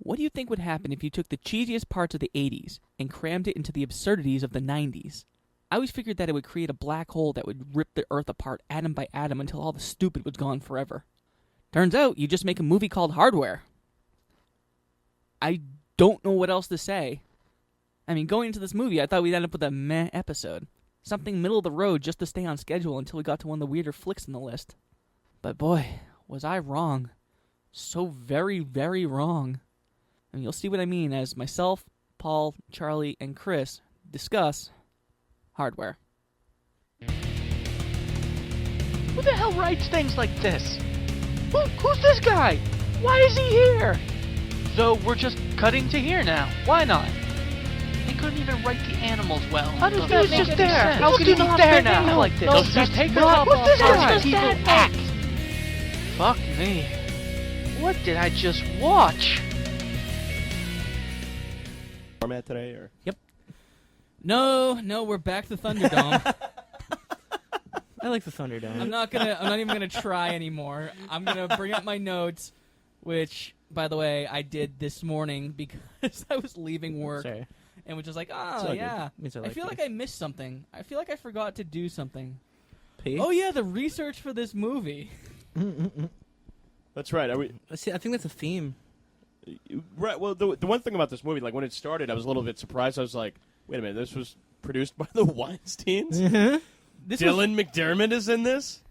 What do you think would happen if you took the cheesiest parts of the 80s and crammed it into the absurdities of the 90s? I always figured that it would create a black hole that would rip the Earth apart atom by atom until all the stupid was gone forever. Turns out, you just make a movie called Hardware. I don't know what else to say. I mean, going into this movie, I thought we'd end up with a meh episode. Something middle of the road just to stay on schedule until we got to one of the weirder flicks in the list. But boy, was I wrong. So very, very wrong. And you'll see what I mean as myself, Paul, Charlie, and Chris discuss Hardware. Who the hell writes things like this? Who's this guy? Why is he here? So we're just cutting to here now. Why not? They couldn't even write the animals well. How does that make any sense? How could he be there now like this? They'll just take off. What's this guy? People act. Fuck me. What did I just watch? Format today, or Yep. No, we're back to Thunderdome. I like the Thunderdome. I'm not even gonna try anymore. I'm gonna bring up my notes, which, by the way, I did this morning because I was leaving work. Sorry. And was just like, oh, yeah. I feel like I missed something. I feel like I forgot to do something. P? Oh, yeah, the research for this movie. That's right. See, I think that's a theme. Right. Well, the one thing about this movie, like when it started, I was a little bit surprised. I was like, wait a minute, this was produced by the Weinsteins? Dylan McDermott is in this?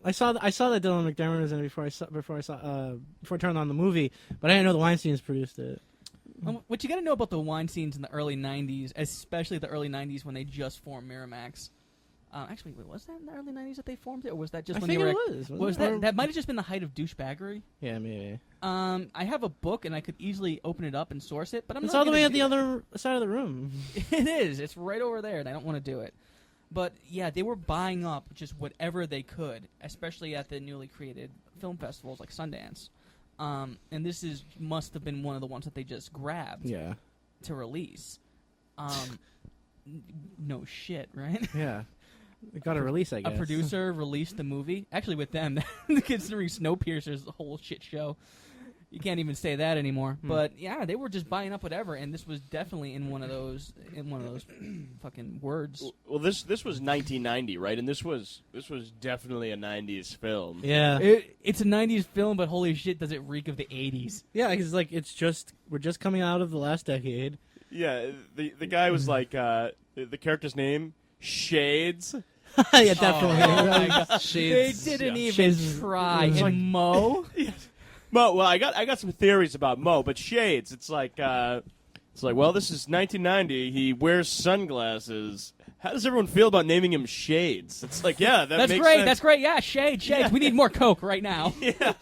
I saw that Dylan McDermott was in it before I turned on the movie, but I didn't know the Weinsteins produced it. What you got to know about the Weinsteins in the early 90s, especially the early 90s when they just formed Miramax. Actually, wait, was that in the early 90s that they formed it, or was that just when they were... I think it was. That might have just been the height of douchebaggery. Yeah, maybe. I have a book, and I could easily open it up and source it, but It's all the way at the other side of the room. It is. It's right over there, and I don't want to do it. But, yeah, they were buying up just whatever they could, especially at the newly created film festivals like Sundance. And this must have been one of the ones that they just grabbed to release. No shit, right? Yeah. It got a release, I guess. A producer released the movie. Actually, with them, considering Snowpiercer's the whole shit show. You can't even say that anymore. But yeah, they were just buying up whatever, and this was definitely in one of those fucking words. Well, this was 1990, right? And this was definitely a 90s film. Yeah, it's a 90s film, but holy shit, does it reek of the 80s? Yeah, because like we're just coming out of the last decade. Yeah, the guy was like the character's name Shades. Yeah, definitely. Oh my God. Shades. They didn't even try. Yeah. And Mo. Mo, well, I got some theories about Mo, but Shades, it's like, well, this is 1990. He wears sunglasses. How does everyone feel about naming him Shades? It's like, yeah, that's makes great. sense. That's great. Yeah, Shades. Yeah. We need more Coke right now. Yeah.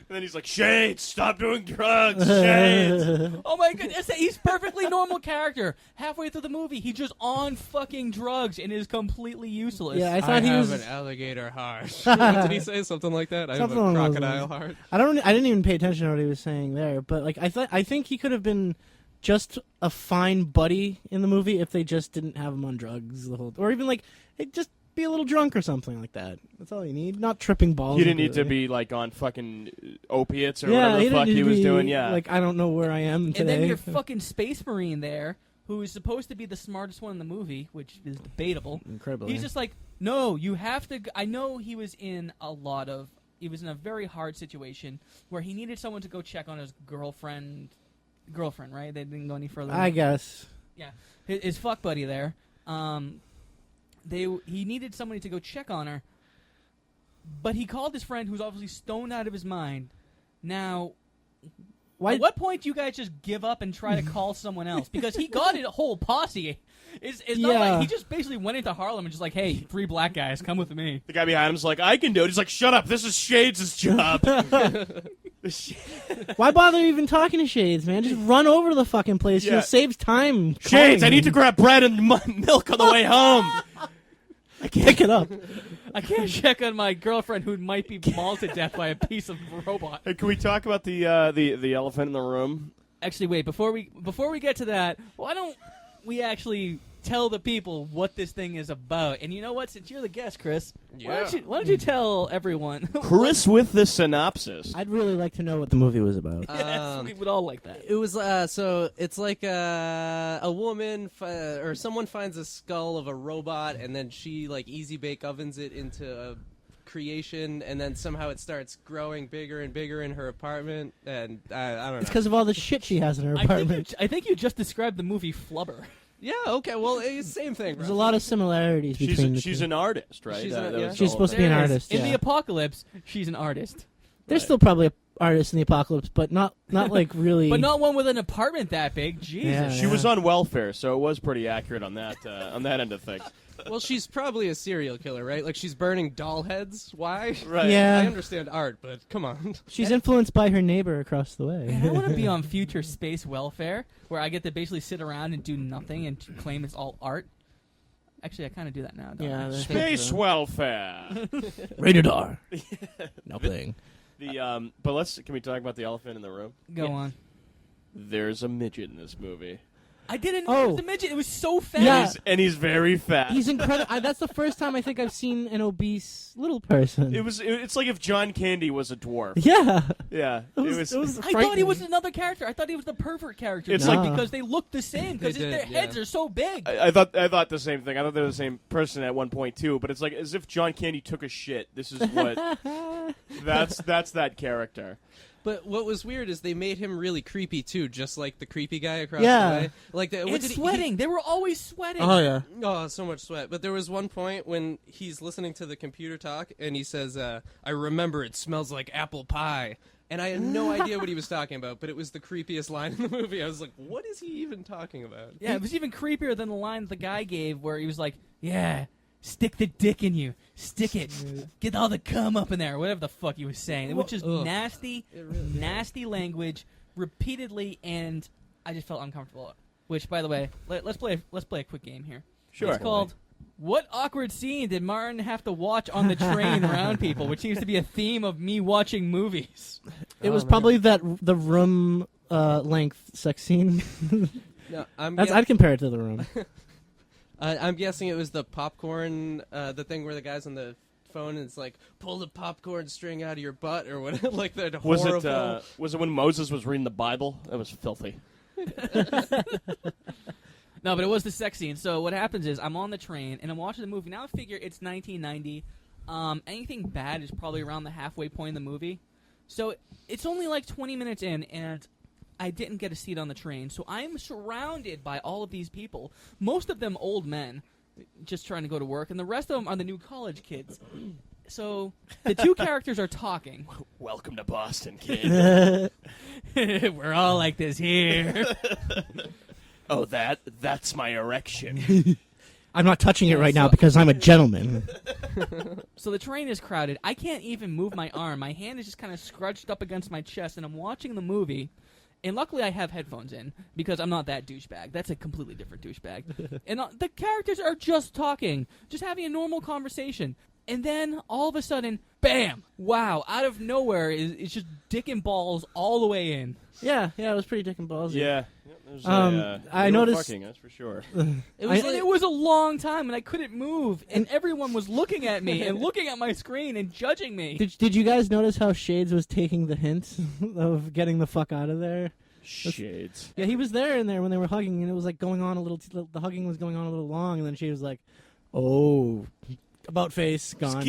And then he's like, Shades, stop doing drugs, Shades. Oh my goodness, he's perfectly normal character. Halfway through the movie, he's just on fucking drugs and is completely useless. Yeah, I thought he was an alligator heart. What did he say? Something like that? I have a crocodile heart. I didn't even pay attention to what he was saying there, but like I think he could have been just a fine buddy in the movie if they just didn't have him on drugs the whole, or even like just be a little drunk or something like that. That's all you need. Not tripping balls. You didn't need to be like on fucking opiates or whatever the fuck he was doing. Yeah, like I don't know where I am today. And then your fucking space marine there, who is supposed to be the smartest one in the movie, which is debatable. Incredibly. He's just like, no, you have to. I know he was in a very hard situation where he needed someone to go check on his girlfriend, right? They didn't go any further. I guess. Yeah, his fuck buddy there. He needed somebody to go check on her, but he called his friend who's obviously stoned out of his mind. Now, at what point do you guys just give up and try to call someone else? Because he got a whole posse. It's not like he just basically went into Harlem and just like, hey, 3 black guys, come with me. The guy behind him's like, I can do it. He's like, shut up, this is Shades' job. Why bother even talking to Shades, man? Just run over to the fucking place. Yeah. It saves time. Shades, I need to grab bread and milk on the way home. I can't pick it up. I can't check on my girlfriend who might be mauled to death by a piece of robot. Hey, can we talk about the elephant in the room? Actually, wait, before we get to that, why don't we actually tell the people what this thing is about. And you know what? Since you're the guest, Chris, Yeah. why don't you tell everyone? Chris with the synopsis. I'd really like to know what the movie was about. Yes, we would all like that. It was so it's like a woman or someone finds a skull of a robot, and then she like easy bake ovens it into a creation, and then somehow it starts growing bigger and bigger in her apartment. And I don't know. It's because of all the shit she has in her apartment. I think you just described the movie Flubber. Yeah. Okay. Well, it's same thing. There's a lot of similarities between the She's two. an artist, right? She's That a- yeah. was She's all supposed to of be an it. artist. In yeah. the apocalypse, she's an artist. There's Right. still probably artists in the apocalypse, but not like really. But not one with an apartment that big. Jesus. Yeah. She was on welfare, so it was pretty accurate on that end of things. Well, she's probably a serial killer, right? Like she's burning doll heads. Why? Right. Yeah. I understand art, but come on. She's influenced by her neighbor across the way. Man, I want to be on future space welfare, where I get to basically sit around and do nothing and claim it's all art. Actually, I kind of do that now. Don't Yeah, I? the- Space welfare. Rated R. No playing. But can we talk about the elephant in the room? Go Yes. on. There's a midget in this movie. I didn't know it was Oh. a midget. It was so fast. Yeah. And he's very fat. He's incredible. That's the first time I think I've seen an obese little person. It's like if John Candy was a dwarf. Yeah. Yeah. It was I thought he frightening. was another character. I thought he was the pervert character. It's Like, like- because they look the same. Because They did, their yeah. heads are so big. I thought the same thing. I thought they were the same person at one point too. But it's like as if John Candy took a shit. This is what. that's that character. But what was weird is they made him really creepy too, just like the creepy guy across Yeah. the way. Like what And did he- sweating. They were always sweating. yeah. Oh, so much sweat. But there was one point when he's listening to the computer talk, and he says, I remember it smells like apple pie. And I had no idea what he was talking about, but it was the creepiest line in the movie. I was like, what is he even talking about? Yeah, it was even creepier than the line the guy gave where he was like, yeah, stick the dick in you. Stick it. Get all the cum up in there. Whatever the fuck he was saying. It was just Ugh. nasty, nasty language repeatedly, and I just felt uncomfortable. Which, by the way, let's play a quick game here. Sure. It's called What Awkward Scene Did Martin Have to Watch on the Train Around People? Which seems to be a theme of me watching movies. It was Oh, probably the room length sex scene. No, I'd compare it to the room. I'm guessing it was the popcorn, the thing where the guy's on the phone and it's like, pull the popcorn string out of your butt or what? Like that Was horrible. it when Moses was reading the Bible? That was filthy. No, but it was the sex scene. So what happens is I'm on the train and I'm watching the movie. Now I figure it's 1990. Anything bad is probably around the halfway point in the movie. So it's only like 20 minutes in, and I didn't get a seat on the train. So I'm surrounded by all of these people, most of them old men, just trying to go to work, and the rest of them are the new college kids. So the two characters are talking. Welcome to Boston, kid. We're all like this here. Oh, that's my erection. I'm not touching it right now so- because I'm a gentleman. So the train is crowded. I can't even move my arm. My hand is just kind of scrunched up against my chest, and I'm watching the movie. And luckily I have headphones in because I'm not that douchebag. That's a completely different douchebag. And the characters are just talking, just having a normal conversation. And then all of a sudden, bam! Wow! Out of nowhere, it's just dick and balls all the way in. Yeah, it was pretty dick and ballsy. Yeah. I they were noticed- fucking, that's for sure. It was a long time, and I couldn't move, and everyone was looking at me and looking at my screen and judging me. Did you guys notice how Shades was taking the hint of getting the fuck out of there? Shades. Yeah, he was there in there when they were hugging, and it was like going on a little. The hugging was going on a little long, and then she was like, "Oh, about face gone.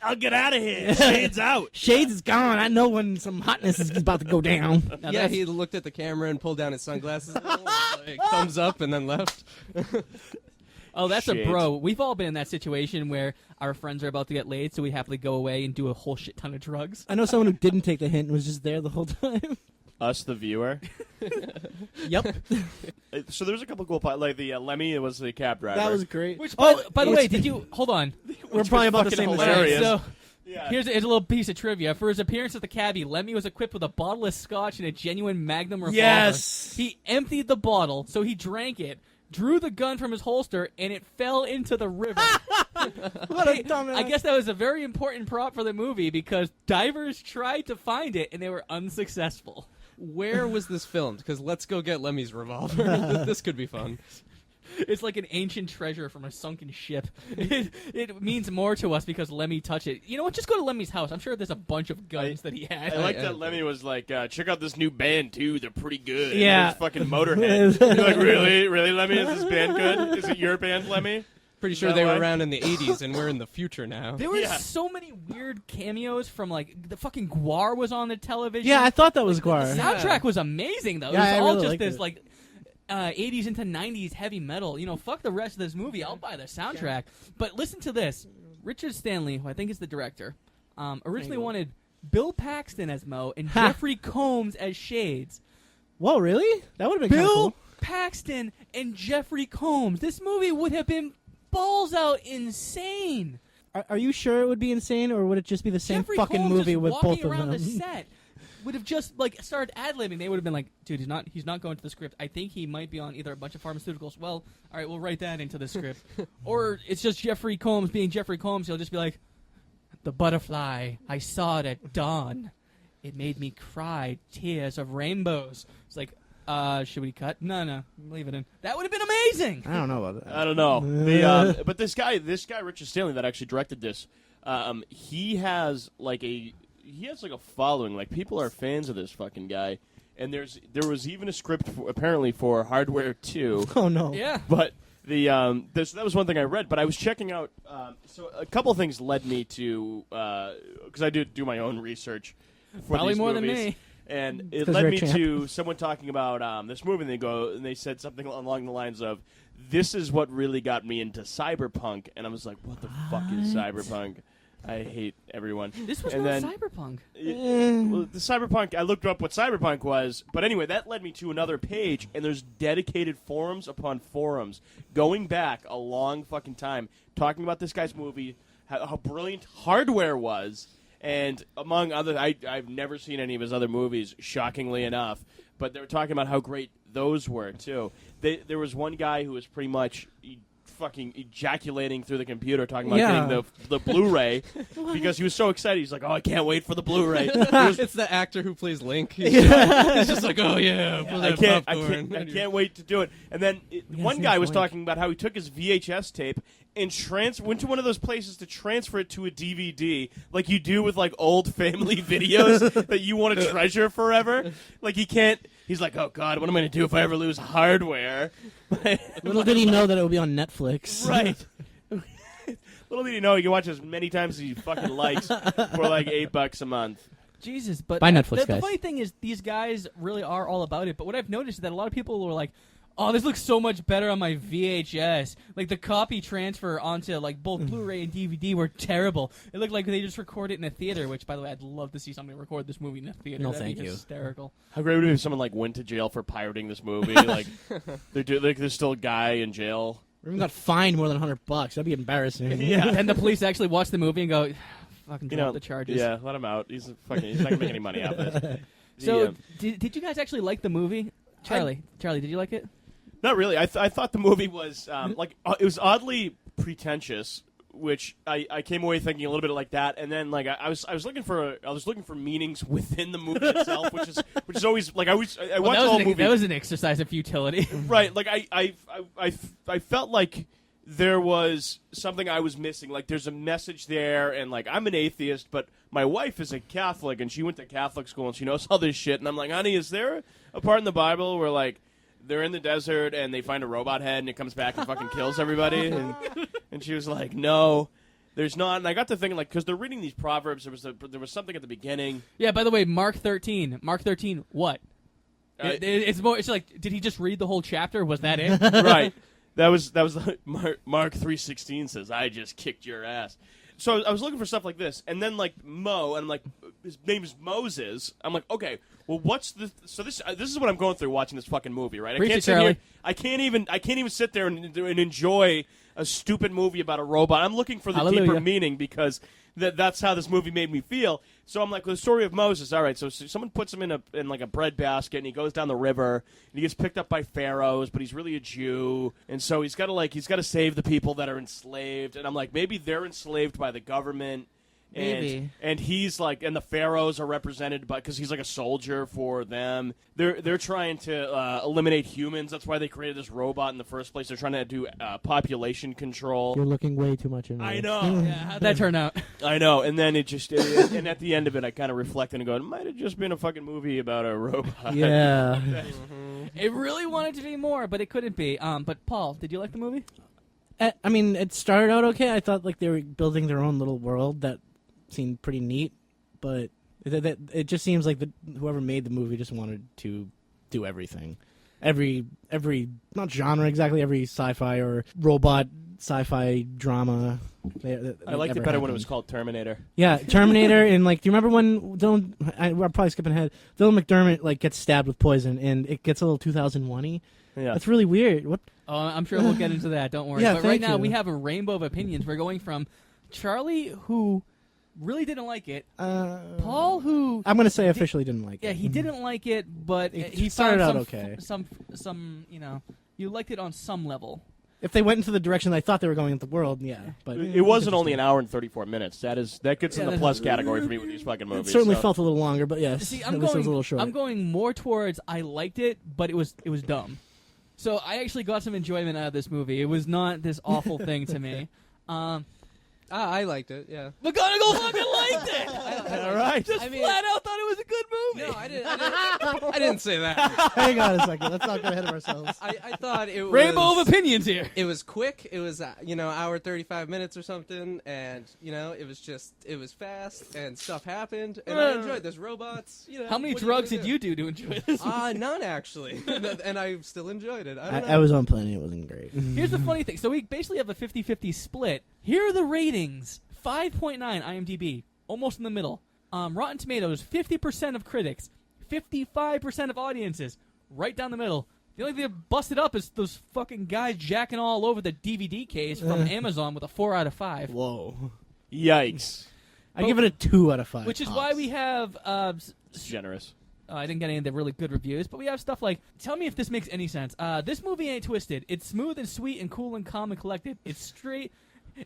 I'll get out of here. Shades out. Shades is gone. I know when some hotness is about to go down." Now Yeah, that's- he looked at the camera and pulled down his sunglasses, a little, like, thumbs up, and then left. Oh, that's Shades. a bro. We've all been in that situation where our friends are about to get laid, so we happily go away and do a whole shit ton of drugs. I know someone who didn't take the hint and was just there the whole time. Us, the viewer. Yep, So there's a couple cool parts. Like the Lemmy, it was the cab driver. that was great. Which, Oh, by the which- way, did you hold on? We're probably about the fucking same hilarious. So Yeah. here's a little piece of trivia. For his appearance at the cabbie, Lemmy was equipped with a bottle of scotch and a genuine Magnum revolver. Yes. He emptied the bottle, so he drank it, drew the gun from his holster, and it fell into the river. What a dumbass. I guess that was a very important prop for the movie because divers tried to find it and they were unsuccessful. Where was this filmed? Because let's go get Lemmy's revolver. This could be fun. It's like an ancient treasure from a sunken ship. It means more to us because Lemmy touched it. You know what? Just go to Lemmy's house. I'm sure there's a bunch of guns that he had. I like that Lemmy was like, check out this new band, too. They're pretty good. Yeah. There's fucking Motorhead. You're like, really? Really, Lemmy? Is this band good? Is it your band, Lemmy? Pretty sure they were around in the 80s, and we're in the future now. There were so many weird cameos from, like, the fucking Guar was on the television. Yeah, I thought that was The Guar. soundtrack was amazing, though. Yeah, I it was all really just liked this, it. like, 80s into 90s heavy metal. You know, fuck the rest of this movie. I'll buy the soundtrack. But listen to this. Richard Stanley, who I think is the director, originally wanted Bill Paxton as Mo and Jeffrey Combs as Shades. Whoa, really? That would have been kind of Bill cool. Paxton and Jeffrey Combs. This movie would have been balls out insane. Are you sure it would be insane, or would it just be the same Jeffrey fucking Combs movie just with walking both of around them? the set would have just like started ad-libbing. They would have been like, dude, he's not going to the script. I think he might be on either a bunch of pharmaceuticals. Well, all right, we'll write that into the script. Or it's just Jeffrey Combs being Jeffrey Combs. He'll just be like, the butterfly, I saw it at dawn. It made me cry tears of rainbows. It's like, should we cut? No, leave it in. That would have been amazing. I don't know about that. I don't know. But this guy, Richard Stanley, that actually directed this, he has like a following. Like, people are fans of this fucking guy. And there was even a script apparently for Hardware 2. Oh no. Yeah. But that was one thing I read. But I was checking out. So a couple of things led me to because I do my own research. For Probably these more movies. than me. And it 'Cause led you're a me champ. to someone talking about this movie, and they said something along the lines of, "This is what really got me into cyberpunk." And I was like, "What the fuck is cyberpunk?" I hate everyone. This was and not then, cyberpunk. Well, the cyberpunk. I looked up what cyberpunk was, but anyway, that led me to another page, and there's dedicated forums upon forums going back a long fucking time, talking about this guy's movie, how brilliant Hardware was. And among other, I've never seen any of his other movies, shockingly enough. But they were talking about how great those were too. There was one guy who was pretty much fucking ejaculating through the computer, talking about getting the Blu-ray because he was so excited. He's like, "Oh, I can't wait for the Blu-ray." It's the actor who plays Link. He's just like, oh yeah, pull I that can't popcorn. wait to do it. And then one seen guy was Link. talking about how he took his VHS tape and went to one of those places to transfer it to a DVD, like you do with like old family videos that you want to treasure forever. Like he can't. He's like, "Oh God, what am I going to do if I ever lose Hardware?" Little did he know that it would be on Netflix. Right. Little did he know he can watch as many times as he fucking likes for like $8 a month. Jesus, but Buy Netflix, the guys. funny thing is, these guys really are all about it. But what I've noticed is that a lot of people were like, "Oh, this looks so much better on my VHS." Like the copy transfer onto like both Blu-ray and DVD were terrible. It looked like they just recorded it in a theater. Which, by the way, I'd love to see somebody record this movie in a theater. No, That'd thank be you. Hysterical. How great would it be if someone like went to jail for pirating this movie? Like, there's still a guy in jail. We even got fined more than $100. That'd be embarrassing. Yeah. And the police actually watch the movie and go, "Fucking drop the charges." Yeah, let him out. He's not gonna make any money out of this. So, did you guys actually like the movie, Charlie? Charlie, did you like it? Not really. I thought the movie was it was oddly pretentious, which I came away thinking a little bit like that, and then like I was looking for meanings within the movie itself, which is always like I watched the whole movie. That was an exercise of futility. Right, like I felt like there was something I was missing. Like there's a message there, and like I'm an atheist, but my wife is a Catholic, and she went to Catholic school, and she knows all this shit. And I'm like, honey, is there a part in the Bible where like they're in the desert and they find a robot head and it comes back and fucking kills everybody? And she was like, no. There's not, and I got to thinking, like, because they're reading these proverbs, there was something at the beginning. Yeah, by the way, Mark 13. Mark 13, what? It's more. It's like, did he just read the whole chapter? Was that it? Right. That was Mark 3:16 says, "I just kicked your ass." So I was looking for stuff like this, and then like Mo, and I'm like, his name is Moses. I'm like, okay, well, what's the? So this is what I'm going through watching this fucking movie, right? Preach it, sit Charlie. here. I can't even sit there and enjoy a stupid movie about a robot. I'm looking for the Hallelujah. deeper meaning because that's how this movie made me feel. So I'm like, the story of Moses. All right, so someone puts him in like a bread basket, and he goes down the river, and he gets picked up by pharaohs, but he's really a Jew, and so he's got to save the people that are enslaved. And I'm like, maybe they're enslaved by the government, Maybe. And he's like, and the pharaohs are represented by, because he's like a soldier for them. They're trying to eliminate humans. That's why they created this robot in the first place. They're trying to do population control. You're looking way too much into I this. know. Yeah, how'd that turn out? I know. And then and at the end of it, I kind of reflected and go, it might have just been a fucking movie about a robot. Yeah. It really wanted to be more, but it couldn't be. But Paul, did you like the movie? I mean, it started out okay. I thought like they were building their own little world that seemed pretty neat, but it just seems like whoever made the movie just wanted to do everything, every not genre exactly, every sci-fi or robot sci-fi drama. I liked it better when it was called Terminator. Yeah, Terminator, and like, do you remember when we're probably skipping ahead. Dylan McDermott like gets stabbed with poison, and it gets a little 2001-y. Yeah. That's really weird. What? Oh, I'm sure we'll get into that. Don't worry. Yeah, but right thank now you. we have a rainbow of opinions. We're going from Charlie, who really didn't like it, Paul, who I'm gonna say officially didn't like yeah, it. he didn't like it, but It he started found out okay. Some you liked it on some level. If they went into the direction I thought they were going with the world, yeah. But It wasn't only an hour and 34 minutes. That gets in the that's- plus category for me with these fucking It movies. certainly so. felt a little longer, but yes, See, at least it was a little short. I'm going more towards I liked it, but it was dumb. So I actually got some enjoyment out of this movie. It was not this awful thing to me. I liked it. Yeah. McGonagall fucking liked it. All right. Just I mean- flat out thought it was a good movie. No, I didn't. I didn't say that. Hang on a second. Let's not get ahead of ourselves. I thought it was Rainbow of opinions here. It was quick. It was hour 35 minutes or something, and it was fast and stuff happened, and I enjoyed. There's robots. How many what are drugs gonna did you do to enjoy this? None actually, and I still enjoyed it. I don't know. I was on plenty. It wasn't great. Here's the funny thing. So we basically have a 50-50 split. Here are the ratings. 5.9 IMDb, almost in the middle. Rotten Tomatoes, 50% of critics, 55% of audiences, right down the middle. The only thing that busted up is those fucking guys jacking all over the DVD case from Amazon with a 4 out of 5. Whoa. Yikes. I give it a 2 out of 5. Which is tops. why we have... It's generous. I didn't get any of the really good reviews, but we have stuff like, tell me if this makes any sense. This movie ain't twisted. It's smooth and sweet and cool and calm and collected. It's straight...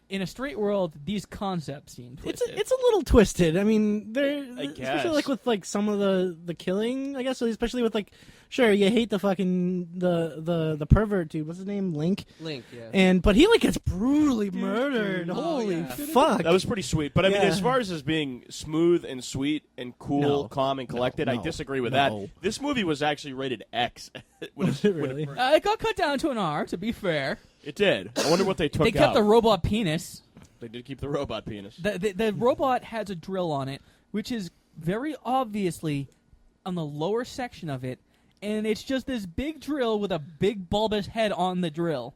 In a straight world, these concepts seem twisted. It's a little twisted. I mean, I especially guess. like with like some of the killing. I guess so especially with like, sure, you hate the fucking the pervert dude. What's his name? Link. Link, yeah. But he like gets brutally murdered. Holy yeah. fuck! That was pretty sweet. But I mean, Yeah. as far as being smooth and sweet and cool, No. calm and collected, I No. disagree with No. that. This movie was actually rated X. Was it really? It got cut down to an R, to be fair. It did. I wonder what they took They kept out. the robot penis. They did keep the robot penis. The robot has a drill on it, which is very obviously on the lower section of it, and it's just this big drill with a big bulbous head on the drill.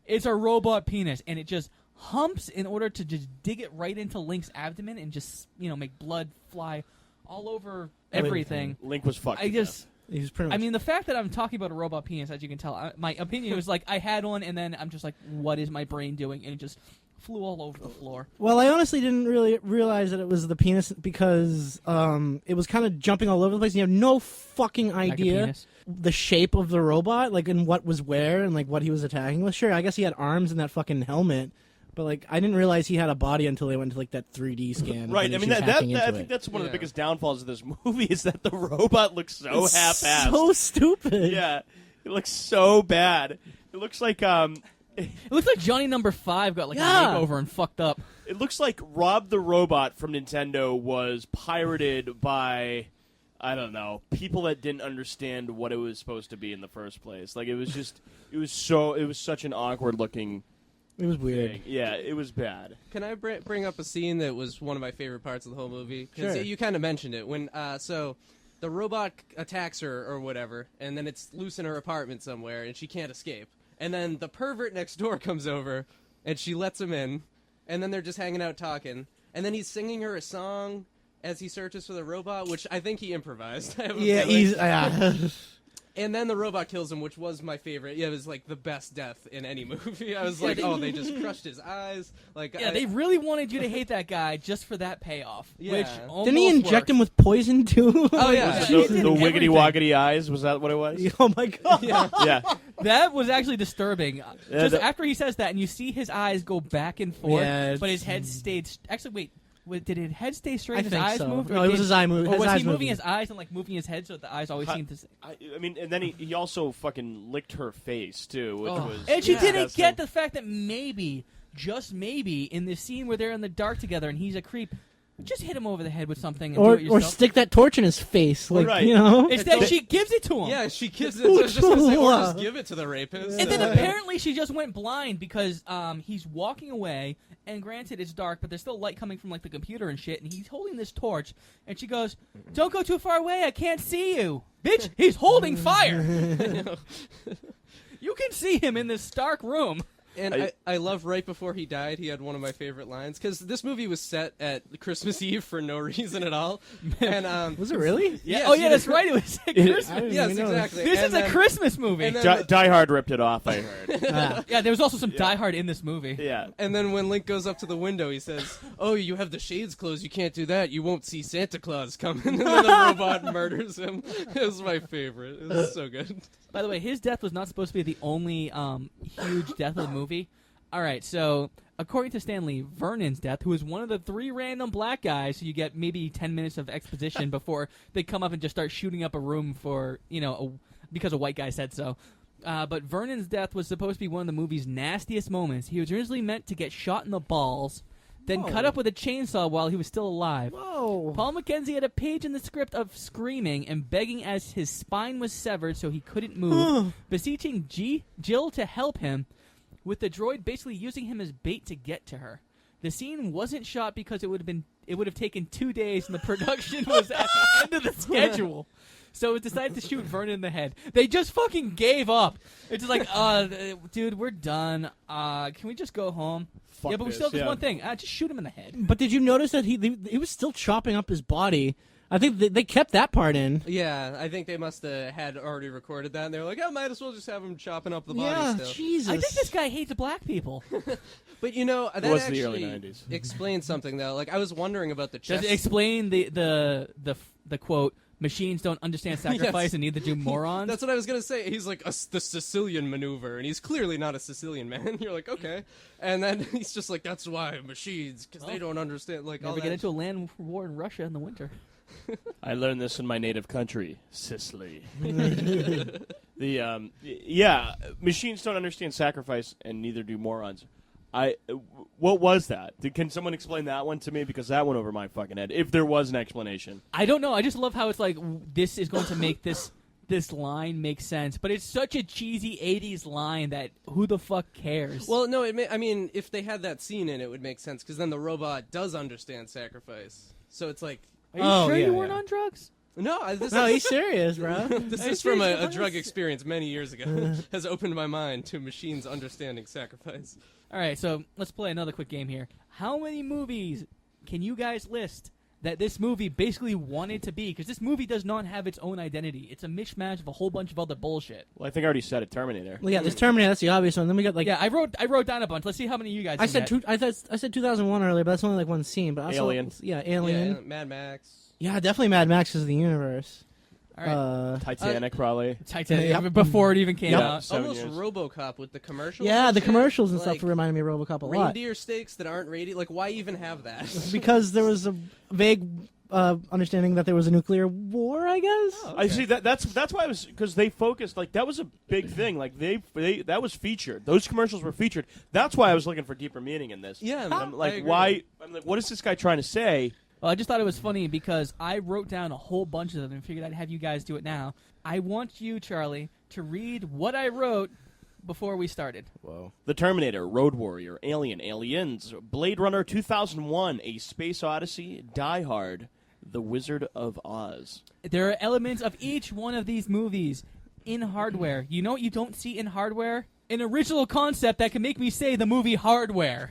It's a robot penis, and it just humps in order to just dig it right into Link's abdomen and just, make blood fly all over everything. Link was fucked. I just... He was pretty much. I mean, the fact that I'm talking about a robot penis, as you can tell, my opinion was like, I had one, and then I'm just like, what is my brain doing? And it just flew all over the floor. Well, I honestly didn't really realize that it was the penis because it was kind of jumping all over the place. And you have no fucking idea penis. the shape of the robot, like, and what was where and like what he was attacking with. Sure, I guess he had arms in that fucking helmet, but like I didn't realize he had a body until they went to like that 3D scan. Right. I when mean, she was I hacking into think it. that's one of the Yeah. biggest downfalls of this movie is that the robot looks so It's half-assed. so stupid. Yeah, it looks so bad. It looks like It looks like Johnny Number 5 got like Yeah. a makeover and fucked up. it looks like Rob the Robot from Nintendo was pirated by, I don't know, people that didn't understand what it was supposed to be in the first place. Like it was such an awkward looking It was weird. thing. Yeah, it was bad. Can I bring up a scene that was one of my favorite parts of the whole movie? 'Cause Sure. you kind of mentioned it when so the robot attacks her or whatever, and then it's loose in her apartment somewhere, and she can't escape. And then the pervert next door comes over, and she lets him in, and then they're just hanging out talking, and then he's singing her a song as he searches for the robot, which I think he improvised. I have a Yeah, feeling. he's yeah. And then the robot kills him, which was my favorite. Yeah, it was like the best death in any movie. I was like, oh, they just crushed his eyes. Like, Yeah, they really wanted you to hate that guy just for that payoff. Yeah. Which Didn't he almost inject worked. him with poison too? Oh, yeah. Was he it did the wiggity everything. woggity eyes? Was that what it was? Oh my god. Yeah. That was actually disturbing. Just that- after he says that, and you see his eyes go back and forth, Yeah, but his head stayed... Actually, wait. Did his head stay straight? I His think eyes so. moved? No, it was his eye move. Or his was eyes he moving moving. his eyes and like moving his head so that the eyes always seemed to? I mean, and then he also fucking licked her face too, which was. And she didn't disgusting. get the fact that maybe, just maybe, in this scene where they're in the dark together and he's a creep, just hit him over the head with something and Or do it yourself. stick that torch in his face, like Right. you know. Instead, she gives it to him. Yeah, she gives it. I was just gonna say, or just give it to the rapist. And then apparently she just went blind because he's walking away, and granted it's dark, but there's still light coming from like the computer and shit, and he's holding this torch, and she goes, "Don't go too far away, I can't see you." Bitch, he's holding fire. You can see him in this stark room. And I love right before he died, he had one of my favorite lines, because this movie was set at Christmas Eve for no reason at all. And Was it really? yes, Oh yeah, that's right. It was at Christmas. I didn't Yes, even know exactly. This And is then- a Christmas movie. and then- Die Hard ripped it off. I heard. Yeah, there was also some Die Hard in this movie. Yeah. And then when Link goes up to the window, he says, "Oh, you have the shades closed. You can't do that. You won't see Santa Claus coming." And then the robot murders him. It was my favorite. It was so good. By the way, his death was not supposed to be the only huge death of the movie. All right, so according to Stanley, Vernon's death, who is one of the 3 random black guys, so you get maybe 10 minutes of exposition before they come up and just start shooting up a room for, because a white guy said so. But Vernon's death was supposed to be one of the movie's nastiest moments. He was originally meant to get shot in the balls, then Whoa. cut up with a chainsaw while he was still alive. Whoa. Paul Mackenzie had a page in the script of screaming and begging as his spine was severed so he couldn't move, beseeching Jill to help him, with the droid basically using him as bait to get to her. The scene wasn't shot because it would have taken 2 days and the production was at the end of the schedule. So it was decided to shoot Vernon in the head. They just fucking gave up. It's just like, dude, we're done. Can we just go home? Fuck yeah, but we this, still have this yeah. one thing. Just shoot him in the head. But did you notice that he was still chopping up his body? I think they kept that part in. Yeah, I think they must have had already recorded that, and they were like, "Oh, might as well just have him chopping up the body Yeah, still." Jesus. I think this guy hates black people. But that was actually the early 90s. explains something though. Like I was wondering about the Does chest. it explain the quote, machines don't understand sacrifice Yes. and neither do morons? That's what I was gonna say. He's like the Sicilian maneuver, and he's clearly not a Sicilian man. You're like, okay, and then he's just like, "That's why machines, because they don't understand." Like, all Never that. get into a land war in Russia in the winter. I learned this in my native country, Sicily. Yeah, machines don't understand sacrifice, and neither do morons. What was that? Can someone explain that one to me? Because that went over my fucking head. If there was an explanation, I don't know. I just love how it's like this is going to make this line make sense, but it's such a cheesy '80s line that who the fuck cares? Well, no, I mean, if they had that scene in, it would make sense because then the robot does understand sacrifice. So it's like, are you Oh, sure yeah, you weren't yeah. on drugs? no, this No, is, he's serious, bro. this Are you is from serious? a drug experience many years ago. Has opened my mind to machines understanding sacrifice. All right, so let's play another quick game here. How many movies can you guys list that this movie basically wanted to be? Because this movie does not have its own identity. It's a mishmash of a whole bunch of other bullshit. well, I think I already said it. Terminator. Well, yeah, this Terminator, that's the obvious one. Then we got like Yeah, I wrote down a bunch. Let's see how many you guys. I can said get. I said 2001 earlier, but that's only like one scene. But also, Alien. Yeah, Alien. Yeah, Mad Max. Yeah, definitely Mad Max is the universe. All right, Titanic, probably. Titanic Yep. before it even came Yep. out. 7 Almost years. RoboCop with the commercials. Yeah, and the shit. commercials and Like, stuff reminded me of RoboCop a lot. reindeer steaks that aren't radio. Like, why even have that? Because there was a vague understanding that there was a nuclear war, I guess. I see that's why I was, because they focused, like, that was a big thing. Like they that was featured. Those commercials were featured. That's why I was looking for deeper meaning in this. Yeah, I'm I like, agree. why? I'm like, what is this guy trying to say? Well, I just thought it was funny because I wrote down a whole bunch of them and figured I'd have you guys do it now. I want you, Charlie, to read what I wrote before we started. Whoa. The Terminator, Road Warrior, Alien, Aliens, Blade Runner 2001, A Space Odyssey, Die Hard, The Wizard of Oz. There are elements of each one of these movies in Hardware. You know what you don't see in Hardware? An original concept that can make me say the movie Hardware.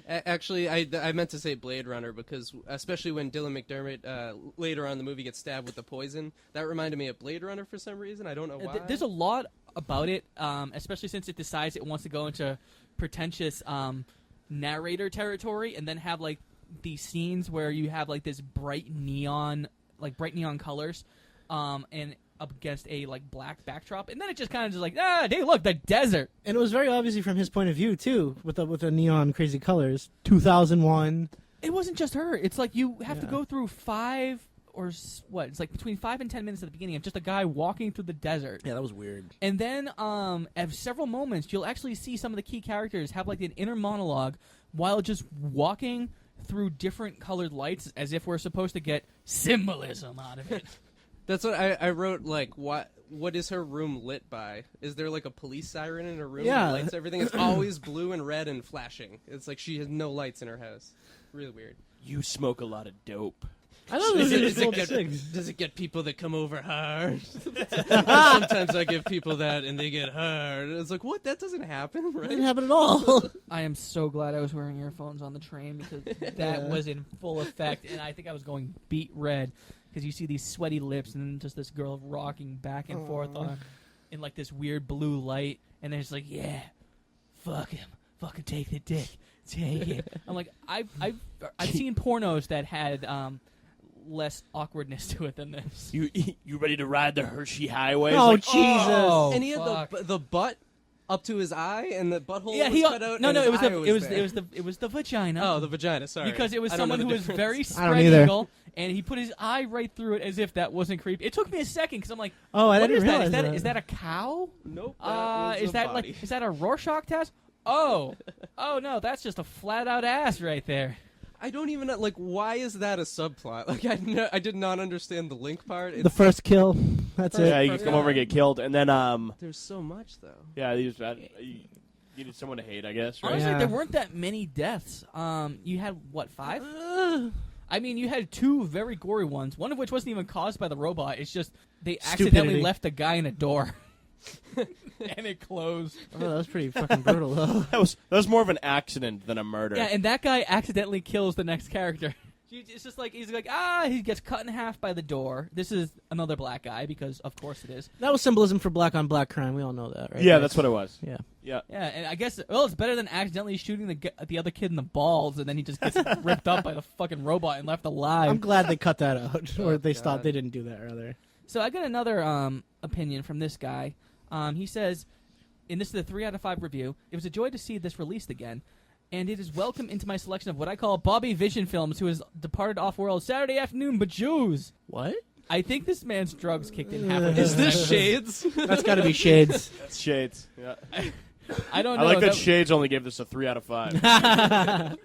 Actually, I meant to say Blade Runner because, especially when Dylan McDermott later on in the movie gets stabbed with the poison, that reminded me of Blade Runner for some reason. I don't know why. There's a lot about it, especially since it decides it wants to go into pretentious narrator territory and then have like these scenes where you have like this bright neon colors and up against a like black backdrop, and then it just kind of just like, hey, look, the desert. And it was very obviously from his point of view too, with the neon crazy colors. 2001. It wasn't just her. It's like you have to Yeah. go through 5 or what? It's like between 5 and 10 minutes at the beginning of just a guy walking through the desert. Yeah, that was weird. And then at several moments, you'll actually see some of the key characters have like an inner monologue while just walking through different colored lights as if we're supposed to get symbolism out of it. That's what I wrote. Like, what is her room lit by? Is there like a police siren in her room Yeah. that lights everything? It's always blue and red and flashing. It's like she has no lights in her house. Really weird. You smoke a lot of dope. I thought it was Does just it old get, cigs. does it get people that come over hard? Sometimes I give people that and they get hard. It's like, what? That doesn't happen, It right? didn't happen at all. I am so glad I was wearing earphones on the train because that was in full effect, and I think I was going beet red because you see these sweaty lips and then just this girl rocking back and forth in like this weird blue light, and then it's like, yeah, fuck him, fucking take the dick, take it. I'm like, I've seen pornos that had less awkwardness to it than this. You ready to ride the Hershey Highway? Oh, It's like, Jesus. Oh, And he had fuck. the butt up to his eye, and the butthole Yeah, was cut out. no, and no, his it was eye the it was the vagina. Oh, the vagina. Sorry, because it was I don't know someone the who was difference. very I don't spread either. eagle, and he put his eye right through it as if that wasn't creepy. It took me a second because I'm like, Oh, I what didn't is that? realize Is that that. is that a cow? Nope. was Is a that body. like is that a Rorschach test? Oh, oh no, that's just a flat out ass right there. I don't even know, like, why is that a subplot? Like, I did not understand the link part. The first kill. That's yeah, it. you come over and get killed, and then There's so much though. yeah, you needed someone to hate, I guess, right? Honestly, Yeah. there weren't that many deaths. You had what 5? I mean, you had 2 very gory ones. One of which wasn't even caused by the robot. It's just they accidentally Stupidity. left a guy in a door, and it closed. Oh, that was pretty fucking brutal, though. That was more of an accident than a murder. Yeah, and that guy accidentally kills the next character. It's just like he's like he gets cut in half by the door. This is another black guy because of course it is. That was symbolism for black on black crime. We all know that, right? Yeah, that's what it was. Yeah. Yeah. Yeah, and I guess it's better than accidentally shooting the other kid in the balls and then he just gets ripped up by the fucking robot and left alive. I'm glad they cut that out, or they God. stopped. They didn't do that rather. So I got another opinion from this guy. He says, and this is a 3 out of 5 review. It was a joy to see this released again, and it is welcome into my selection of what I call Bobby Vision films, who has departed off-world Saturday afternoon, but Jews. What? I think this man's drugs kicked in half of Is his this Shades? That's got to be Shades. That's Shades. Yeah. I don't I know. like that Shades only gave this a 3 out of 5.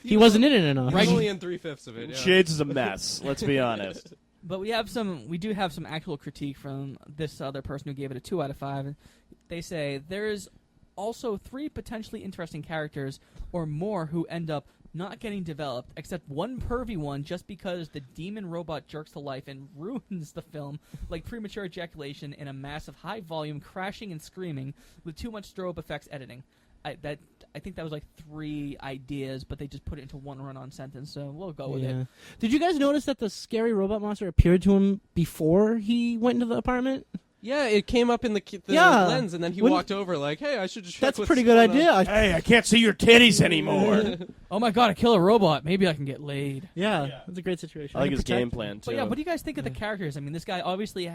He wasn't in it enough. Right. Only in 3/5 of it. Yeah. Shades is a mess. Let's be honest. But we do have some actual critique from this other person who gave it a 2 out of 5. They say there is also 3 potentially interesting characters or more who end up not getting developed, except one pervy one just because the demon robot jerks to life and ruins the film, like premature ejaculation and a massive high volume crashing and screaming with too much strobe effects editing. I think that was like 3 ideas, but they just put it into one run-on sentence, so we'll go with it. Did you guys notice that the scary robot monster appeared to him before he went into the apartment? Yeah, it came up in the Yeah. lens, and then he Wouldn't- walked over like, "Hey, I should just." Check That's a what's pretty good going on." idea. Hey, I can't see your titties anymore. Oh my god, I kill a robot. Maybe I can get laid. Yeah, that's a great situation. I like can his protect- game plan, too. But yeah, what do you guys think of the characters? I mean, this guy obviously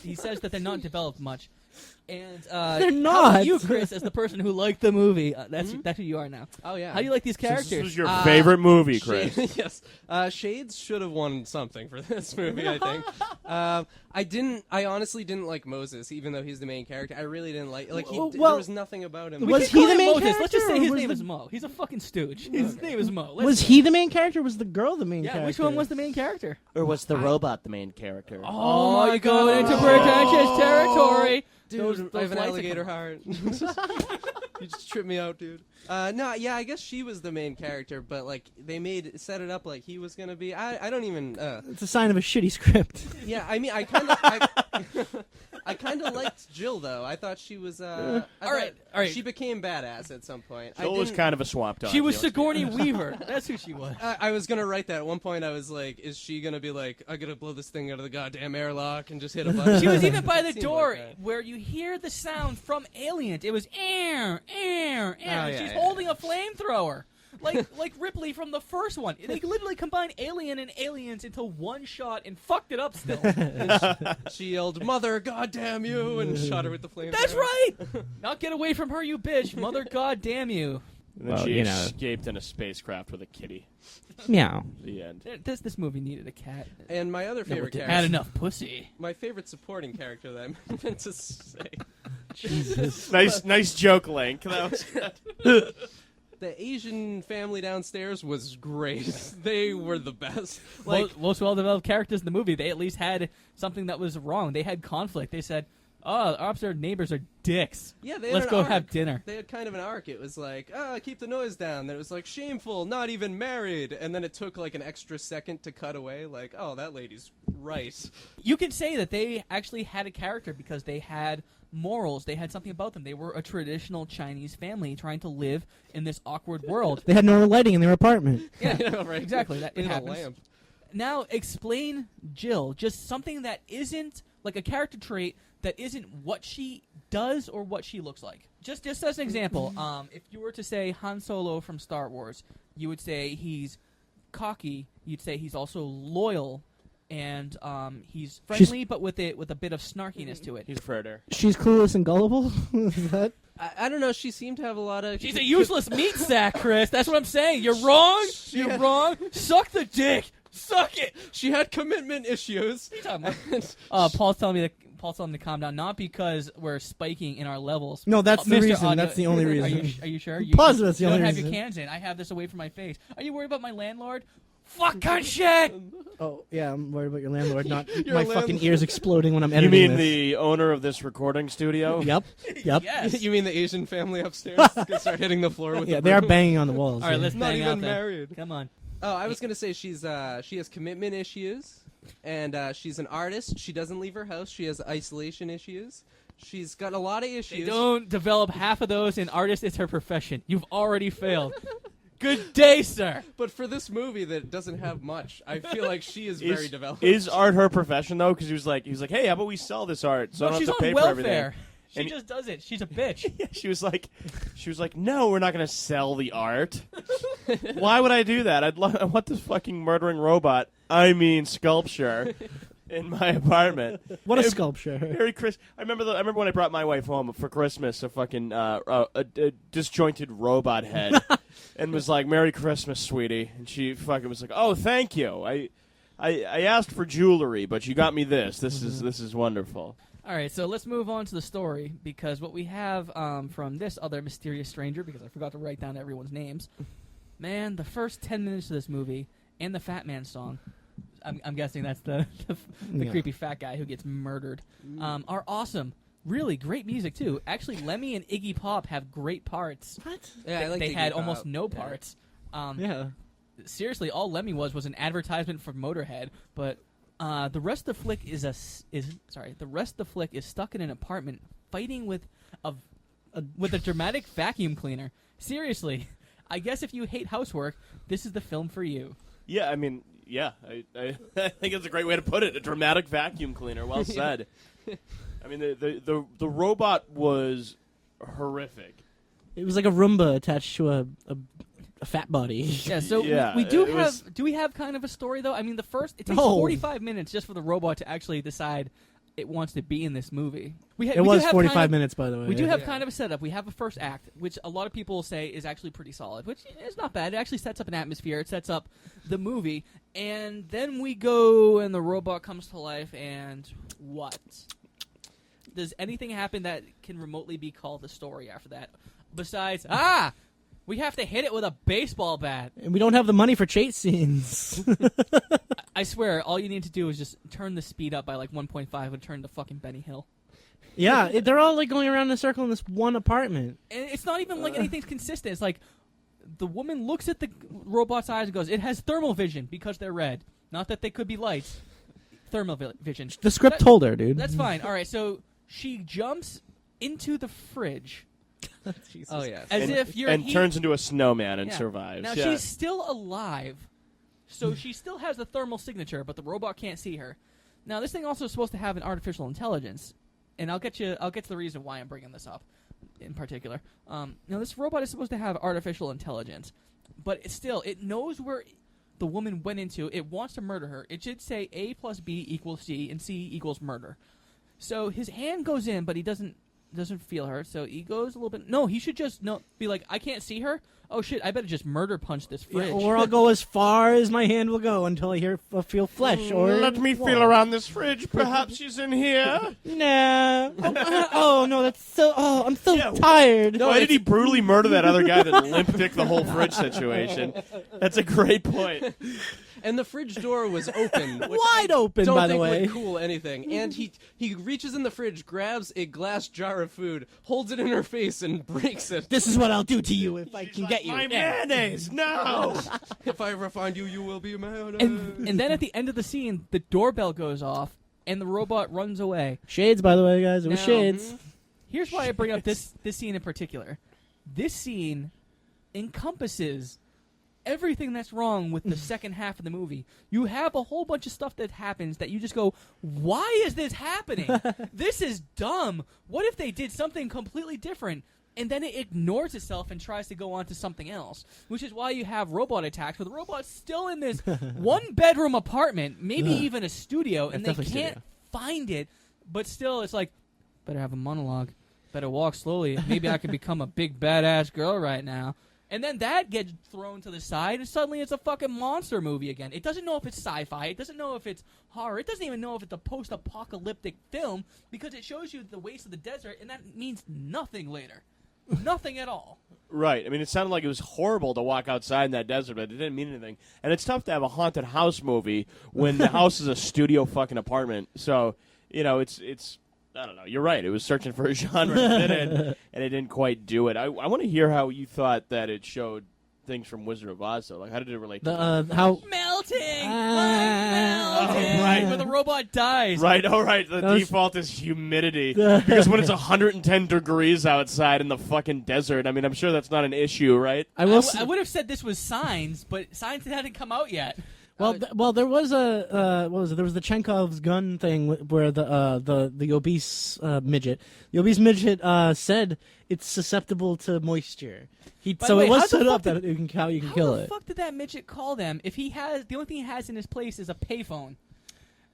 he says that they're not developed much. And They're How about not. you, Chris, as the person who liked the movie? That's who you are now. Oh yeah. How do you like these Since characters? This was your favorite movie, Chris. Yes. Shades should have won something for this movie, I think. I honestly didn't like Moses, even though he's the main character. I really didn't like. Well, there was nothing about him. We Was can he call the him main Moses. Let's just character, say or his was name the- is Mo. He's a fucking stooge. His name is Mo. Was he the main character? Or was the girl the main Yeah, character? which one was the main character? Or was the robot the main character? Oh, you're going into pretentious territory. Dude, Those I have an lights are alligator coming- heart. You just tripped me out, dude. No, yeah, I guess she was the main character, but like they set it up like he was gonna be. I don't even. It's a sign of a shitty script. Yeah, I mean, I kind of liked Jill though. I thought she was. All right. She became badass at some point. Jill was kind of a swamp dog. She was let's be Sigourney honest. Weaver. That's who she was. I was gonna write that at one point. I was like, "Is she gonna be like, I gotta blow this thing out of the goddamn airlock and just hit a button?" She was even by the Seemed door like that. where you hear the sound from Alien. It was air, air, air. Oh, yeah, She's yeah. holding a flamethrower. Like Ripley from the first one. They literally combined Alien and Aliens into one shot and fucked it up still. She yelled, "Mother, goddamn you!" and shot her with the flame. That's right! Not get away from her, you bitch. Mother, god damn you. And then Well, she you know. escaped in a spacecraft with a kitty. Meow. The end. This movie needed a cat. And my other favorite didn't. Had character, enough pussy. my favorite supporting character that I meant to say, Jesus. Nice joke, Link. That was good. the Asian family downstairs was great. They were the best. Most well-developed characters in the movie, they at least had something that was wrong. They had conflict. They said, "Oh, our upstairs neighbors are dicks. Yeah, they had Let's an go arc. have dinner." They had kind of an arc. It was like, keep the noise down. Then it was like, shameful, not even married. And then it took like an extra second to cut away. Like, oh, that lady's right. You can say that they actually had a character because they had morals. They had something about them. They were a traditional Chinese family trying to live in this awkward world. They had normal lighting in their apartment. Yeah, You know, right? exactly. That They it had a happens. lamp. Now explain Jill. Just something that isn't like a character trait that isn't what she does or what she looks like. Just as an example, if you were to say Han Solo from Star Wars, you would say he's cocky. You'd say he's also loyal, and he's friendly, but with a bit of snarkiness to it. He's a predator. She's clueless and gullible. Is that? I don't know. She seemed to have a lot of. She's a useless meat sack, Chris. That's what I'm saying. You're wrong. You're wrong. Suck the dick. Suck it. She had commitment issues. What are you talking about? Paul's telling me to calm down, not because we're spiking in our levels. No, that's the Mr. reason. Audio- that's the only Are reason. you sure? Positive that's the you only don't have reason. your cans in. I have this away from my face. Are you worried about my landlord? Fuck cunt shit! Oh, yeah, I'm worried about your landlord, not Your my landlord. fucking ears exploding when I'm You editing mean this. the owner of this recording studio? Yep. Yep. Yes. You mean the Asian family upstairs? Gonna start hitting the floor with Yeah, the they are broom? banging on the walls. All right, yeah. let's Not bang even out there. married. Come on. Oh, I was gonna say she has commitment issues, and she's an artist. She doesn't leave her house. She has isolation issues. She's got a lot of They issues. don't develop half of those in artist. It's her profession. You've already failed. Good day, sir. But for this movie that doesn't have much, I feel like she is very developed. Is art her profession though? Because he was like, hey, how about we sell this art so I No, don't she's have to on pay welfare. for everything? She And- just does it. She's a bitch. Yeah, she was like, no, we're not going to sell the art. Why would I do that? I want this fucking murdering robot. I mean, sculpture in my apartment. What a Hey, sculpture. Merry Christmas! I remember when I brought my wife home for Christmas a fucking a disjointed robot head, and was like, "Merry Christmas, sweetie," and she fucking was like, "Oh, thank you. I asked for jewelry, but you got me this. This is wonderful." All right, so let's move on to the story, because what we have from this other mysterious stranger, because I forgot to write down everyone's names, man, the first 10 minutes of this movie and the Fat Man song, I'm guessing that's the Yeah. creepy fat guy who gets murdered, are awesome. Really great music, too. Actually, Lemmy and Iggy Pop have great parts. What? Yeah, I like They Iggy had Pop. almost no Yeah. parts. Yeah. Seriously, all Lemmy was an advertisement for Motorhead, but the rest of the flick is the rest of the flick is stuck in an apartment fighting with a dramatic vacuum cleaner. Seriously, I guess if you hate housework, this is the film for you. Yeah, I mean, yeah, I think it's a great way to put it. A dramatic vacuum cleaner. Well said. I mean, the robot was horrific. It was like a Roomba attached to a fat body. Yeah, so Yeah, we do it have. was- Do we have kind of a story though? I mean, it takes No. 45 minutes just for the robot to actually decide it wants to be in this movie. It was 45 minutes, by the way. We do have Yeah. kind of a setup. We have a first act, which a lot of people say is actually pretty solid, which is not bad. It actually sets up an atmosphere. It sets up the movie. And then we go and the robot comes to life, and what? Does anything happen that can remotely be called a story after that? Besides, we have to hit it with a baseball bat. And we don't have the money for chase scenes. I swear, all you need to do is just turn the speed up by like 1.5 and turn to fucking Benny Hill. Yeah, they're all like going around in a circle in this one apartment. And it's not even like anything's consistent. It's like the woman looks at the robot's eyes and goes, "It has thermal vision because they're red. Not that they could be lights. Thermal vision." The script told her, dude. That's fine. All right, so she jumps into the fridge Jesus. Oh yeah. as if you're and turns into a snowman and Yeah. survives. Now yeah. she's still alive, so she still has the thermal signature, but the robot can't see her. Now this thing also is supposed to have an artificial intelligence, and I'll get to the reason why I'm bringing this up in particular. Now this robot is supposed to have artificial intelligence, but it knows where the woman went into. It wants to murder her. It should say A plus B equals C, and C equals murder. So his hand goes in, but he doesn't doesn't feel her, so he goes a little bit. No, he should just be like, I can't see her. Oh shit! I better just murder punch this fridge. Or I'll go as far as my hand will go until I feel flesh. Or Let me feel around this fridge. Perhaps she's in here. Nah. Oh no, that's so. Oh, I'm so tired. Why did he brutally murder that other guy that limp dick the whole fridge situation? That's a great point. And the fridge door was open. Which Wide open, don't by the think way. would cool anything. And he reaches in the fridge, grabs a glass jar of food, holds it in her face, and breaks it. This is what I'll do to you if I can get you. My mayonnaise, no! If I ever find you, you will be mad. And then at the end of the scene, the doorbell goes off, and the robot runs away. Shades, by the way, guys. It was Now, shades. Here's why I bring up this scene in particular. This scene encompasses everything that's wrong with the second half of the movie. You have a whole bunch of stuff that happens that you just go, why is this happening? This is dumb. What if they did something completely different? And then it ignores itself and tries to go on to something else, which is why you have robot attacks, where the robot's still in this one-bedroom apartment, maybe even a studio, and they definitely can't studio. find it, but still it's like, better have a monologue, better walk slowly, maybe I could become a big badass girl right now. And then that gets thrown to the side, and suddenly it's a fucking monster movie again. It doesn't know if it's sci-fi. It doesn't know if it's horror. It doesn't even know if it's a post-apocalyptic film, because it shows you the waste of the desert, and that means nothing later. Nothing at all. Right. I mean, it sounded like it was horrible to walk outside in that desert, but it didn't mean anything. And it's tough to have a haunted house movie when the house is a studio fucking apartment. So, it's I don't know. You're right. It was searching for a genre to fit in, and it didn't quite do it. I want to hear how you thought that it showed things from Wizard of Oz, though. Like, how did it relate to How Melting! Oh, Right, when the robot dies. Right, all right. The was- default is humidity. Because when it's 110 degrees outside in the fucking desert, I mean, I'm sure that's not an issue, right? I will. I would have said this was Signs, but Signs hadn't come out yet. Well, there was a what was it? There was the Chenkov's gun thing where the obese midget, said it's susceptible to moisture. By So the way, it how was the set fuck up that you can kill How the it. fuck did that midget call them if he has the only thing he has in his place is a payphone?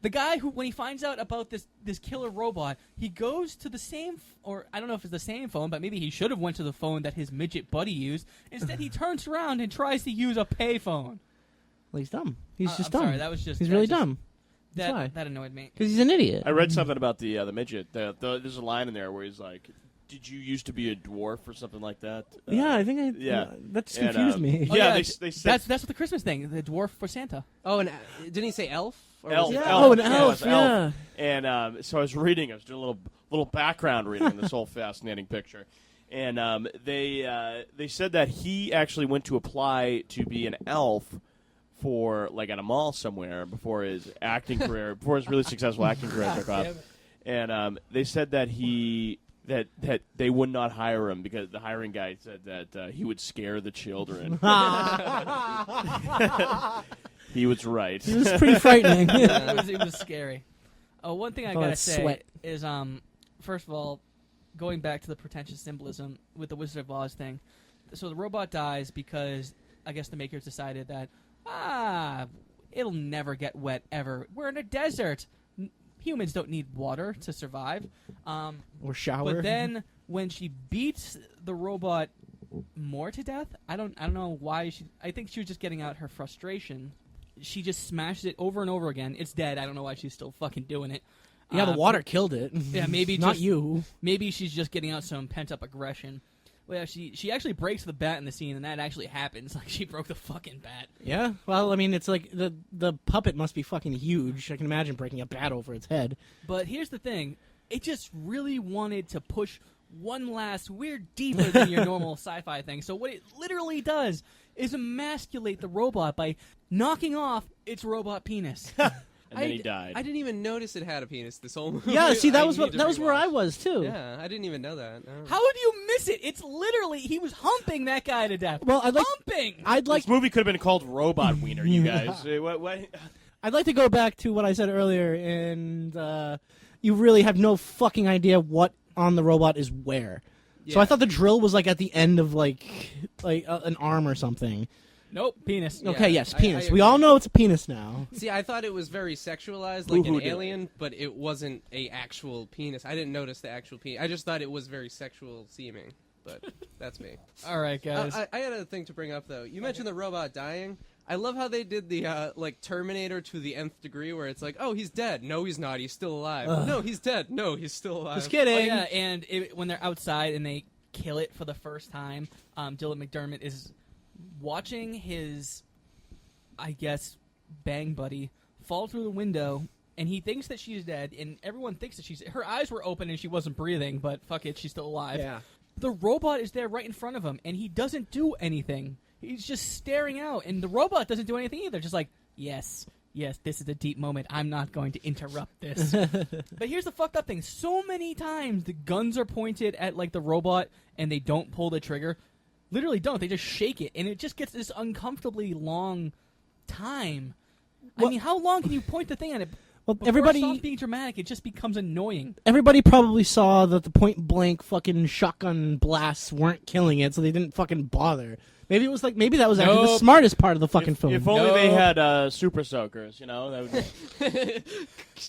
The guy who, when he finds out about this killer robot, he goes to the same, or I don't know if it's the same phone, but maybe he should have went to the phone that his midget buddy used. Instead, he turns around and tries to use a payphone. Well, he's dumb. He's just I'm dumb. sorry, that was just He's that really just- dumb. why. That annoyed me. Because he's an idiot. I read something about the midget. There's a line in there where he's like, "Did you used to be a dwarf or something like that?" Yeah, I think yeah. that just And, confused me. Oh, Yeah, they said that's what the Christmas thing, the dwarf for Santa. Oh, and didn't he say elf? Or elf. was it- Yeah. elf. Oh, an Yeah, elf, it's elf. yeah. And so I was doing a little background reading on this whole fascinating picture. And they said that he actually went to apply to be an elf for like at a mall somewhere before his acting career, before his really successful acting career took off. And they said that that they would not hire him because the hiring guy said that he would scare the children. He was right. It was pretty frightening. It was scary. One thing I gotta it's say sweat. is, first of all, going back to the pretentious symbolism with the Wizard of Oz thing. So the robot dies because I guess the makers decided that it'll never get wet ever. We're in a desert. Humans don't need water to survive. Or shower. But then when she beats the robot more to death, I don't know why she. I think she was just getting out her frustration. She just smashes it over and over again. It's dead. I don't know why she's still fucking doing it. Yeah, the water killed it. Yeah, maybe not just- you. Maybe she's just getting out some pent up aggression. Well, yeah, she actually breaks the bat in the scene, and that actually happens. Like she broke the fucking bat. Yeah. Well, I mean, it's like the puppet must be fucking huge. I can imagine breaking a bat over its head. But here's the thing: it just really wanted to push one last weird deeper than your normal sci-fi thing. So what it literally does is emasculate the robot by knocking off its robot penis. And then he died. I didn't even notice it had a penis this whole movie. Yeah. See, that I was need to that was where I rewatch. was too. Yeah, I didn't even know that. No. How would you miss it? It's literally he was humping that guy to death. Well, humping. I'd like This movie could have been called Robot Wiener, you guys. What? I'd like to go back to what I said earlier, and you really have no fucking idea what on the robot is where. So I thought the drill was like at the end of like an arm or something. Nope, penis. Okay, Yeah, yes, penis. I We all know it's a penis now. See, I thought it was very sexualized, like Who an did it? alien, but it wasn't a actual penis. I didn't notice the actual penis. I just thought it was very sexual seeming, but that's me. All right, guys. I had a thing to bring up, though. You mentioned the robot dying. I love how they did the, like, Terminator to the nth degree, where it's like, oh, he's dead. No, he's not. He's still alive. No, he's dead. No, he's still alive. Just kidding. Oh, yeah, and when they're outside and they kill it for the first time, Dylan McDermott is watching his, I guess, bang buddy fall through the window, and he thinks that she's dead, and everyone thinks that her eyes were open and she wasn't breathing, but fuck it, she's still alive. Yeah. The robot is there right in front of him, and he doesn't do anything. He's just staring out, and the robot doesn't do anything either. Just like, yes, this is a deep moment. I'm not going to interrupt this. But here's the fucked up thing. So many times the guns are pointed at, like, the robot, and they don't pull the trigger. Literally don't. They just shake it, and it just gets this uncomfortably long time. I mean, how long can you point the thing at it? Well, Before everybody it stops being dramatic, it just becomes annoying. everybody probably saw that the point blank fucking shotgun blasts weren't killing it, so they didn't fucking bother. Maybe that was actually the Nope. smartest part of the fucking film. If only they had super soakers, you know. That would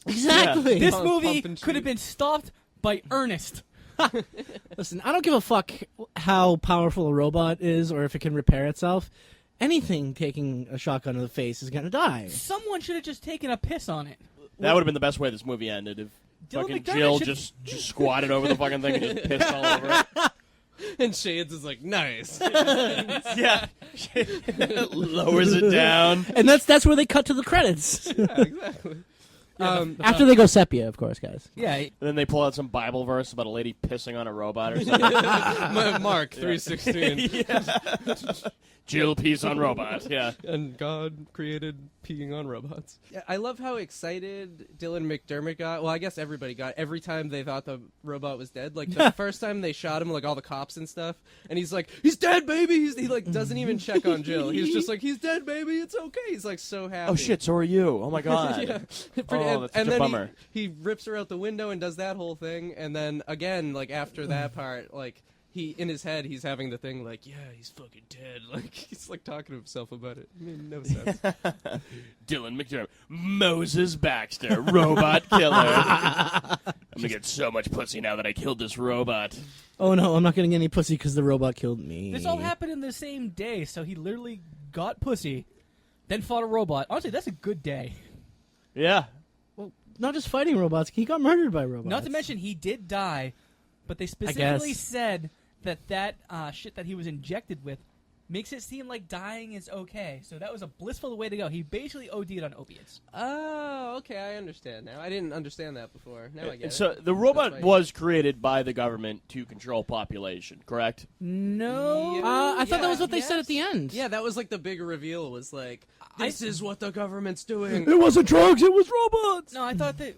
Exactly. This Pump movie and could have shoot. been stopped by Ernest. Listen, I don't give a fuck how powerful a robot is or if it can repair itself. Anything taking a shotgun to the face is gonna die. Someone should have just taken a piss on it. that would have been the best way this movie ended. If Dylan fucking McDermott Jill should- just squatted over the fucking thing and just pissed all over it. And Shades is like, nice. Yeah, lowers it down. And that's where they cut to the credits. Exactly. After they go sepia, of course, guys. Yeah, And then they pull out some Bible verse about a lady pissing on a robot or something. Mark 3:16. Jill pees on robot. Yeah. And God created peeing on robots. Yeah, I love how excited Dylan McDermott got. Well, I guess everybody got every time they thought the robot was dead. Like the first time they shot him, like all the cops and stuff, and he's like, "He's dead, baby." He like doesn't even check on Jill. He's just like, "He's dead, baby. It's okay." He's like so happy. Oh shit! So are you? Oh my god. Yeah. Oh, that's such a then bummer. He rips her out the window and does that whole thing, and then again, like after that part, like he in his head he's having the thing like, yeah, he's fucking dead. Like he's like talking to himself about it. I mean, no sense. Dylan McDermott, Moses Baxter, robot killer. I'm gonna get so much pussy now that I killed this robot. Oh no, I'm not getting any pussy because the robot killed me. this all happened in the same day, so he literally got pussy, then fought a robot. Honestly, that's a good day. Yeah. Not just fighting robots, he got murdered by robots. Not to mention he did die, but they specifically said that shit that he was injected with makes it seem like dying is okay. So that was a blissful way to go. He basically OD'd on opiates. Oh, okay, I understand now. I didn't understand that before. Now I get it. So the robot That's right. was created by the government to control population, correct? No. I thought that was what they Yes. said at the end. Yeah, that was like the big reveal. Was like, this is what the government's doing. It wasn't drugs, it was robots. No, I thought that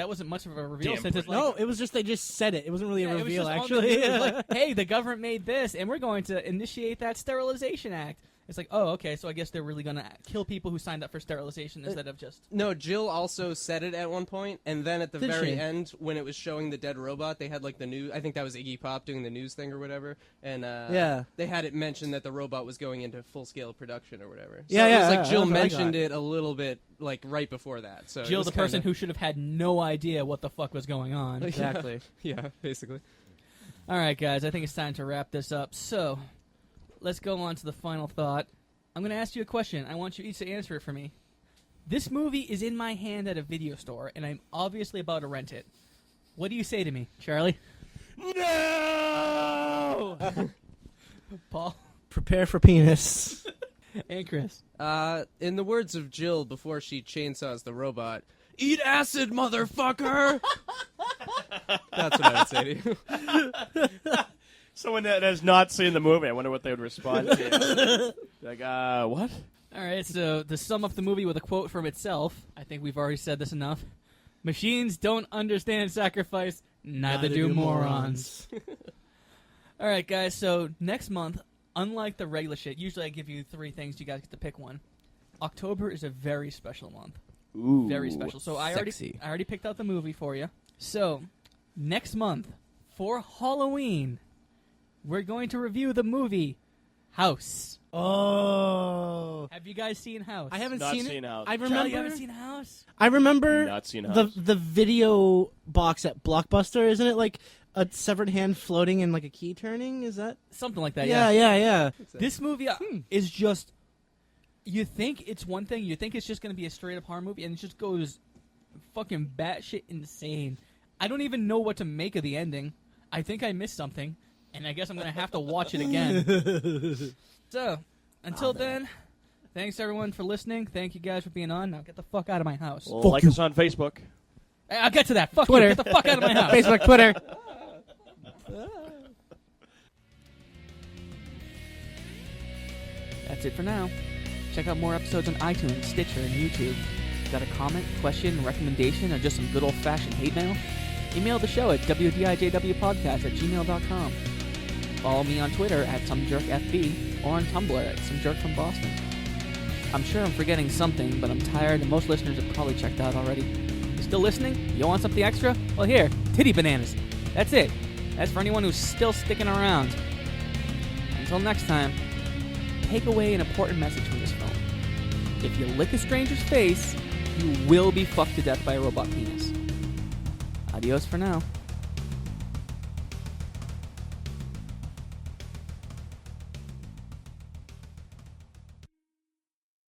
wasn't much of a reveal. Damn Since it's like, No, it was just they just said it. It wasn't really yeah, a it was reveal, just on the actually. news, like, hey, the government made this, and we're going to initiate that sterilization act. It's like, oh, okay, so I guess they're really going to kill people who signed up for sterilization instead of just... No, Jill also said it at one point, and then at the Did very she? end, when it was showing the dead robot, they had like the news. I think that was Iggy Pop doing the news thing or whatever, and Yeah. they had it mentioned that the robot was going into full scale production or whatever. So Yeah, it yeah, was like yeah, Jill that's what I mentioned got. it a little bit like right before that. So it Jill, was the person kinda- who should have had no idea what the fuck was going on. Exactly. yeah, basically. All right, guys, I think it's time to wrap this up. So, let's go on to the final thought. I'm going to ask you a question. I want you each to answer it for me. This movie is in my hand at a video store, and I'm obviously about to rent it. What do you say to me, Charlie? No. Paul? Prepare for penis. And Chris? In the words of Jill before she chainsaws the robot, "Eat acid, motherfucker!" That's what I would say to you. Someone that has not seen the movie, I wonder what they would respond to. Like, what? All right, so to sum up the movie with a quote from itself, I think we've already said this enough. Machines don't understand sacrifice, neither do morons. All right, guys, so next month, unlike the regular shit, usually I give you 3 things, you guys get to pick one. October is a very special month. Ooh. Very special. So I Sexy. already picked out the movie for you. So, next month, for Halloween, we're going to review the movie House. Oh. Have you guys seen House? I haven't Not seen seen it. House. I Charlie, remember. you haven't seen House? I remember Not seen the House. the video box at Blockbuster. Isn't it like a severed hand floating and like a key turning? Is that? Something like that. Yeah. This movie is just. You think it's one thing. You think it's just going to be a straight up horror movie, and it just goes fucking batshit insane. I don't even know what to make of the ending. I think I missed something, and I guess I'm going to have to watch it again. So, until then, thanks everyone for listening. Thank you guys for being on. Now get the fuck out of my house. Well, like us on Facebook. I'll get to that. Fuck Twitter. you. Get the fuck out of my house. Facebook, Twitter. That's it for now. Check out more episodes on iTunes, Stitcher, and YouTube. Got a comment, question, recommendation, or just some good old-fashioned hate mail? Email the show at wdijwpodcast@gmail.com. Follow me on Twitter at somejerkfb or on Tumblr at somejerkfromboston. I'm sure I'm forgetting something, but I'm tired and most listeners have probably checked out already. You still listening? You want something extra? Well, here, titty bananas. That's it. That's for anyone who's still sticking around. Until next time, take away an important message from this film. If you lick a stranger's face, you will be fucked to death by a robot penis. Adios for now.